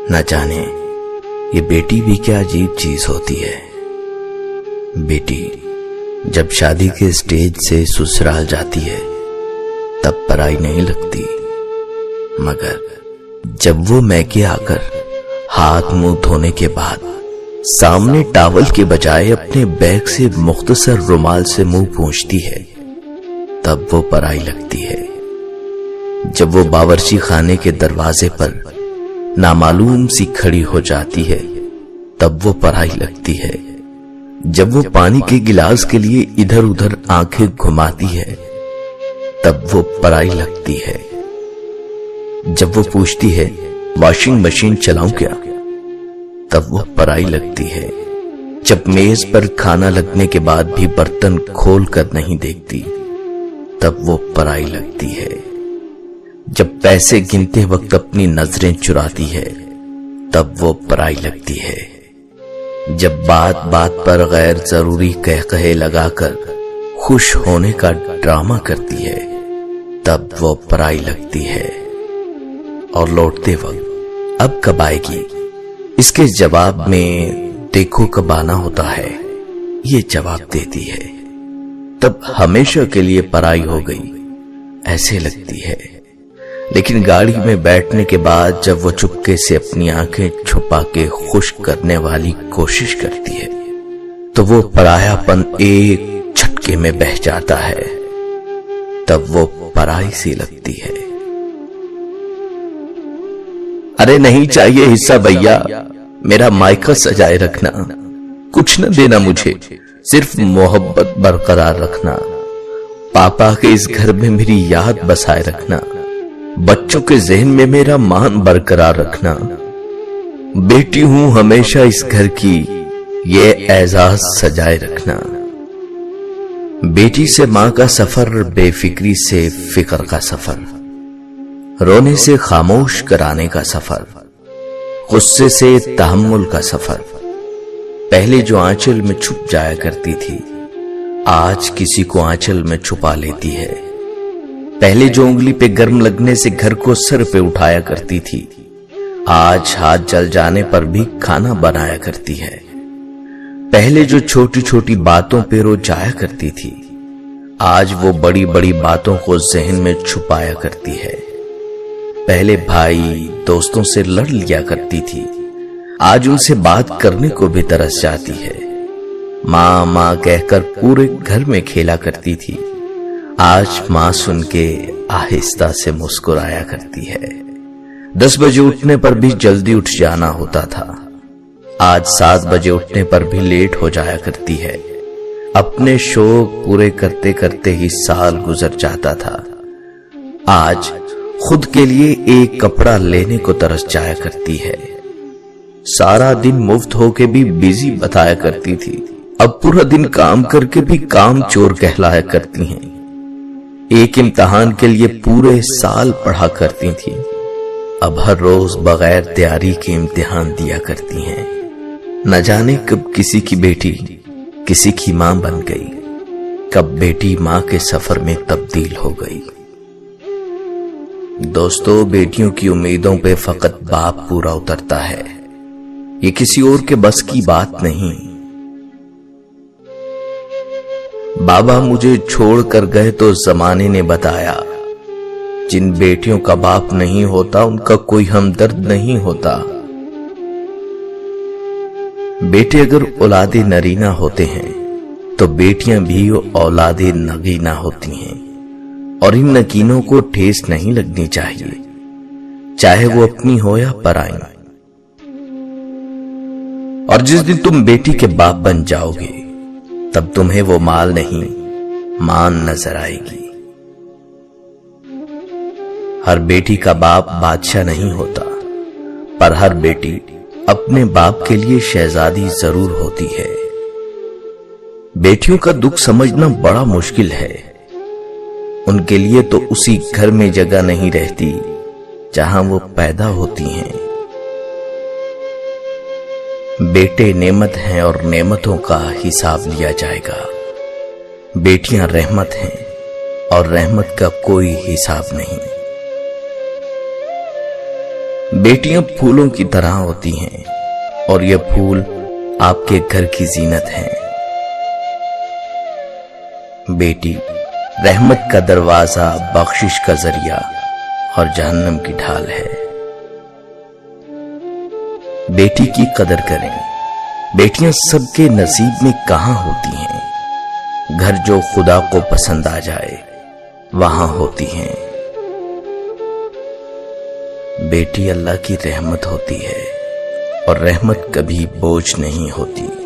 न जाने ये बेटी भी क्या अजीब चीज होती है। बेटी जब शादी के स्टेज से ससुराल जाती है तब पराई नहीं लगती, मगर जब वो मैके आकर हाथ मुंह धोने के बाद सामने टॉवल के बजाय अपने बैग से मुख्तसर रुमाल से मुंह पोंछती है तब वो पराई लगती है। जब वो बावर्ची खाने के दरवाजे पर नामालूम सी खड़ी हो जाती है तब वो पराई लगती है। जब वो पानी के गिलास के लिए इधर उधर आंखें घुमाती है तब वो पराई लगती है। जब वो पूछती है वॉशिंग मशीन चलाऊं क्या, तब वो पराई लगती है। जब मेज पर खाना लगने के बाद भी बर्तन खोल कर नहीं देखती तब वो पराई लगती है। जब पैसे गिनते वक्त अपनी नजरें चुराती है तब वो पराई लगती है। जब बात बात पर गैर जरूरी कहे लगाकर खुश होने का ड्रामा करती है तब वो पराई लगती है। और लौटते वक्त अब कब आएगी, इसके जवाब में देखो कब आना होता है, ये जवाब देती है। तब हमेशा के लिए पराई हो गई ऐसे लगती है। लेकिन गाड़ी में बैठने के बाद जब वो चुपके से अपनी आंखें छुपा के खुश करने वाली कोशिश करती है तो वो परायापन एक झटके में बह जाता है, तब वो पराई सी लगती है। अरे नहीं चाहिए हिस्सा भैया, मेरा मायका सजाए रखना, कुछ न देना मुझे, सिर्फ मोहब्बत बरकरार रखना। पापा के इस घर में मेरी याद बसाए रखना, बच्चों के जहन में मेरा मान बरकरार रखना। बेटी हूं हमेशा इस घर की, ये एजाज सजाए रखना। बेटी से मां का सफर, बेफिक्री से फिक्र का सफर, रोने से खामोश कराने का सफर, गुस्से से तहम्मुल का सफर। पहले जो आंचल में छुप जाया करती थी आज किसी को आंचल में छुपा लेती है। पहले जो उंगली पे गर्म लगने से घर को सर पे उठाया करती थी आज हाथ जल जाने पर भी खाना बनाया करती है। पहले जो छोटी छोटी बातों पे रो जाया करती थी आज वो बड़ी बड़ी बातों को जहन में छुपाया करती है। पहले भाई दोस्तों से लड़ लिया करती थी आज उनसे बात करने को भी तरस जाती है। माँ माँ कहकर पूरे घर में खेला करती थी आज माँ सुन के आहिस्ता से मुस्कुराया करती है। 10 बजे उठने पर भी जल्दी उठ जाना होता था आज 7 बजे उठने पर भी लेट हो जाया करती है। अपने शौक पूरे करते करते ही साल गुजर जाता था आज खुद के लिए एक कपड़ा लेने को तरस जाया करती है। सारा दिन मुफ्त होके भी बिजी बताया करती थी अब पूरा दिन काम करके भी काम चोर कहलाया करती हैं। एक इम्तिहान के लिए पूरे साल पढ़ा करती थी अब हर रोज बगैर तैयारी के इम्तिहान दिया करती हैं। न जाने कब किसी की बेटी किसी की मां बन गई, कब बेटी मां के सफर में तब्दील हो गई। दोस्तों, बेटियों की उम्मीदों पे फकत बाप पूरा उतरता है, ये किसी और के बस की बात नहीं। बाबा मुझे छोड़ कर गए तो जमाने ने बताया जिन बेटियों का बाप नहीं होता उनका कोई हमदर्द नहीं होता। बेटे अगर औलादे नरीना होते हैं तो बेटियां भी औलादे नगीना होती हैं और इन नगीनों को ठेस नहीं लगनी चाहिए चाहे वो अपनी हो या पराई। और जिस दिन तुम बेटी के बाप बन जाओगे तब तुम्हें वो माल नहीं मान नजर आएगी। हर बेटी का बाप बादशाह नहीं होता पर हर बेटी अपने बाप के लिए शहजादी जरूर होती है। बेटियों का दुख समझना बड़ा मुश्किल है, उनके लिए तो उसी घर में जगह नहीं रहती जहां वो पैदा होती हैं। बेटे नेमत हैं और नेमतों का हिसाब लिया जाएगा। बेटियां रहमत हैं और रहमत का कोई हिसाब नहीं। बेटियां फूलों की तरह होती हैं और ये फूल आपके घर की जीनत हैं। बेटी रहमत का दरवाजा, बख्शिश का जरिया और जहन्नम की ढाल है। बेटी की कदर करें। बेटियां सबके नसीब में कहां होती हैं। घर जो खुदा को पसंद आ जाए वहां होती हैं। बेटी अल्लाह की रहमत होती है और रहमत कभी बोझ नहीं होती।